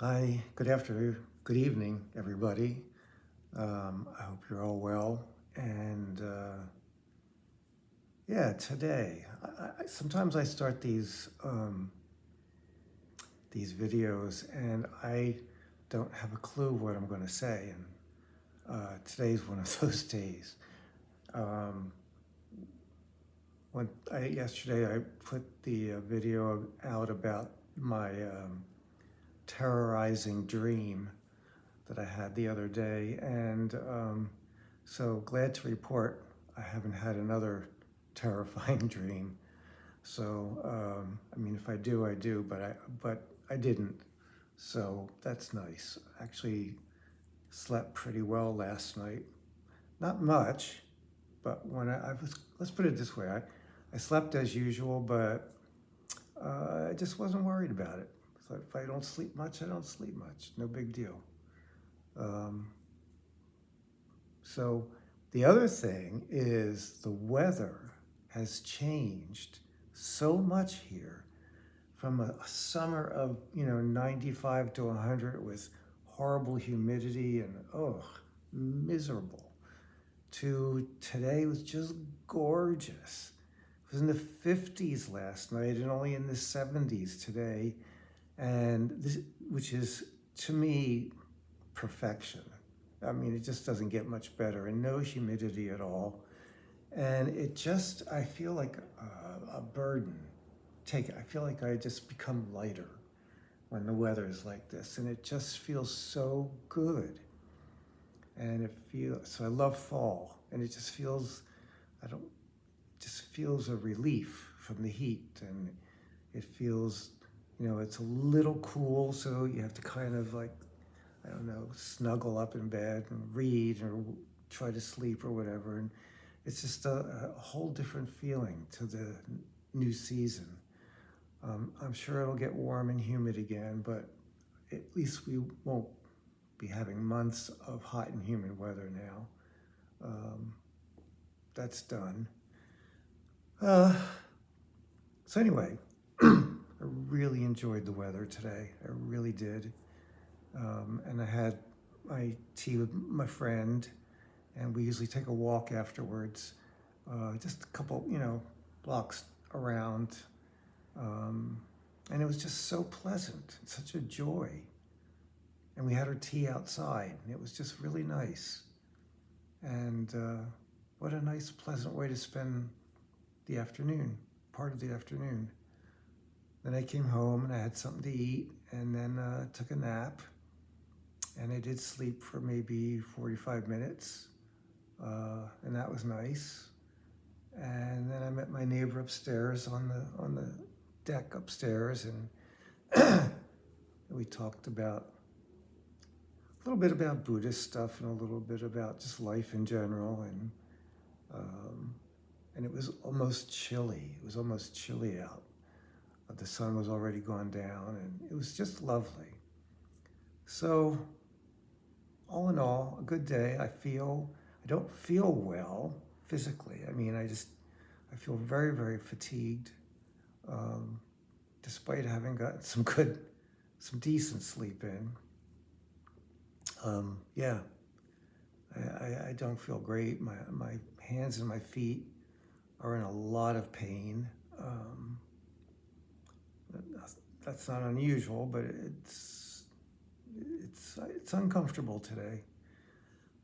Hi, good afternoon, good evening, everybody. I hope you're all well. And yeah, today, sometimes I start these videos and I don't have a clue what I'm going to say. And today's one of those days. Um, Yesterday, I put the video out about my terrorizing dream that I had the other day, and so glad to report I haven't had another terrifying dream. So I mean, if I do, I do, but I didn't. So that's nice. Actually, slept pretty well last night. Not much, but when I was, let's put it this way, I slept as usual, but I just wasn't worried about it. So if I don't sleep much, I don't sleep much. No big deal. Um, So the other thing is the weather has changed so much here from a summer of, 95 to 100 with horrible humidity and, miserable, to today was just gorgeous. It was in the 50s last night and only in the 70s today, and this, which is to me perfection. I mean, it just doesn't get much better, and no humidity at all. And it just, I feel like a burden. I feel like I just become lighter when the weather is like this, and it just feels so good. And so I love fall, and it just feels, I don't, just feels a relief from the heat, and it feels, it's a little cool, so you have to kind of like, I don't know, snuggle up in bed and read or try to sleep or whatever. And it's just a whole different feeling to the new season. I'm sure it'll get warm and humid again, but at least we won't be having months of hot and humid weather now. Um, that's done. Uh, so anyway, I really enjoyed the weather today. I really did. And I had my tea with my friend, and we usually take a walk afterwards, just a couple, blocks around. Um, and it was just so pleasant, such a joy. And we had our tea outside, and it was just really nice. And what a nice, pleasant way to spend the afternoon, part of the afternoon. Then I came home and I had something to eat, and then took a nap. And I did sleep for maybe 45 minutes, and that was nice. And then I met my neighbor upstairs on the deck upstairs, and we talked about a little bit about Buddhist stuff and a little bit about just life in general. Um, and it was almost chilly. It was almost chilly out. The sun was already gone down, and it was just lovely. So all in all, a good day. I don't feel well physically. I mean, I feel very, very fatigued, um, despite having gotten some decent sleep in. Yeah, I don't feel great. My hands and my feet are in a lot of pain. Um, that's not unusual, but it's uncomfortable today.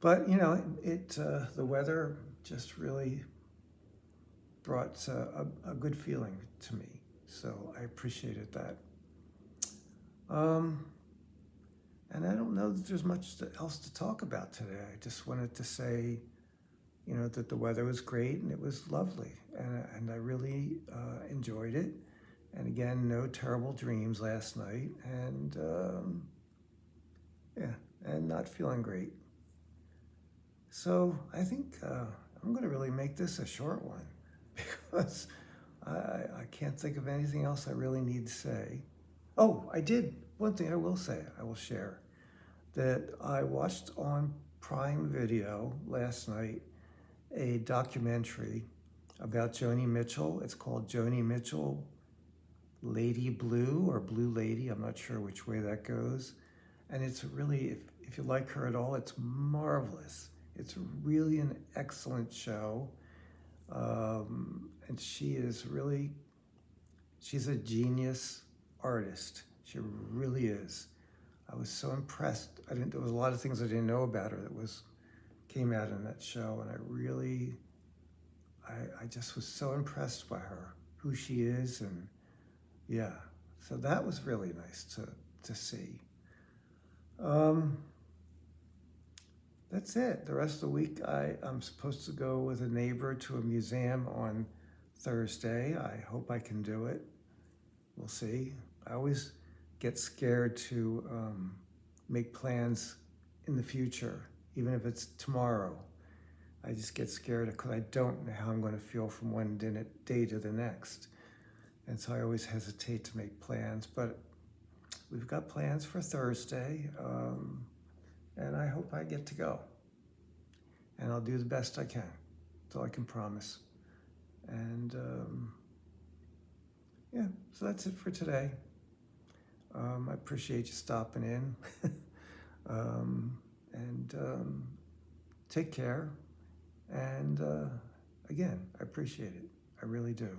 But the weather just really brought a good feeling to me. So I appreciated that. Um, and I don't know that there's much else to talk about today. I just wanted to say, that the weather was great and it was lovely. And I really enjoyed it. And again, no terrible dreams last night. And yeah, and not feeling great. So I think I'm going to really make this a short one because I can't think of anything else I really need to say. Oh, I did. One thing I will say, I will share, that I watched on Prime Video last night a documentary about Joni Mitchell. It's called Joni Mitchell, Lady Blue or Blue Lady. I'm not sure which way that goes. And it's really, if you like her at all, it's marvelous. It's really an excellent show. And she's a genius artist. She really is. I was so impressed. There was a lot of things I didn't know about her that came out in that show, and I just was so impressed by her, who she is, and yeah. So that was really nice to see. That's it. The rest of the week, I'm supposed to go with a neighbor to a museum on Thursday. I hope I can do it. We'll see. I always get scared to make plans in the future, even if it's tomorrow. I just get scared because I don't know how I'm going to feel from one day to the next. And so I always hesitate to make plans. But we've got plans for Thursday, and I hope I get to go. And I'll do the best I can. That's all I can promise. And yeah, so that's it for today. I appreciate you stopping in. And take care. And again, I appreciate it. I really do.